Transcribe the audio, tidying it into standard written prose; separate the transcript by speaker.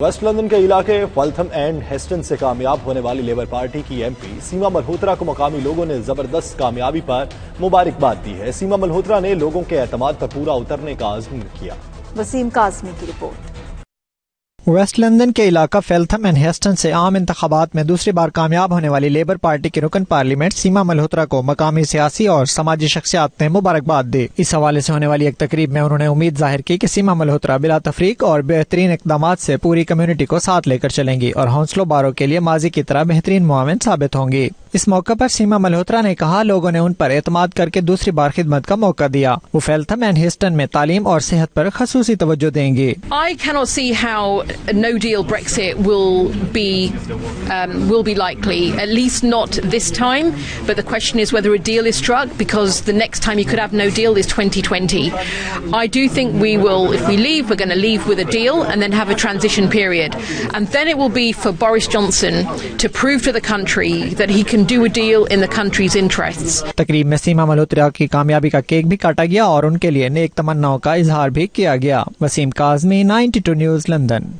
Speaker 1: Waste London के इलाके फल्थम and hasten से कामयाब होने वाली लेबर पार्टी की एमपी सीमा मल्होत्रा को मकामी लोगों ने जबरदस्त कामयाबी पर मुबारकबाद दी है। सीमा मल्होत्रा ने लोगों के एतमाद पर पूरा उतरने का अज़्म किया।
Speaker 2: वसीम काज़मी की रिपोर्ट।
Speaker 3: वेस्ट लंदन के इलाका फेल्थम एंड हेस्टन से आम इंतखाबात में दूसरी बार कामयाब होने वाली लेबर पार्टी की रुकन पार्लियामेंट सीमा मल्होत्रा को मकामी सियासी और समाजी शख्सियात ने मुबारकबाद दी। इस हवाले से होने वाली एक तकरीब में उन्होंने उम्मीद जाहिर की कि सीमा मल्होत्रा बिला तफरीक और बेहतरीन इकदाम से पूरी कम्युनिटी को साथ लेकर चलेंगी और हौसलों बारों के लिए माजी की तरह बेहतरीन मुआविन साबित होंगी। इस मौके पर सीमा मल्होत्रा ने कहा, लोगों ने उन पर एतमाद करके दूसरी बार खिदमत का मौका दिया। वो फेल्थम एंड हेस्टन में तालीम और सेहत पर खसूसी तवज्जो देंगे।
Speaker 4: I cannot see how a no-deal Brexit will be likely, at least not this time. But the question is whether a deal is struck, because the next time you could have no deal is 2020. I do think we will, if we leave, we're going to leave with a deal and then have a transition period. And then it will be for Boris Johnson to prove to the country that he can do a deal in the country's interests.
Speaker 3: तकरीब में सीमा मल्होत्रा की कामयाबी का cake भी काटा गया और उनके लिए नेक तमन्नाओं का इजहार भी किया गया। Wasim Kazmi, 92 news, London.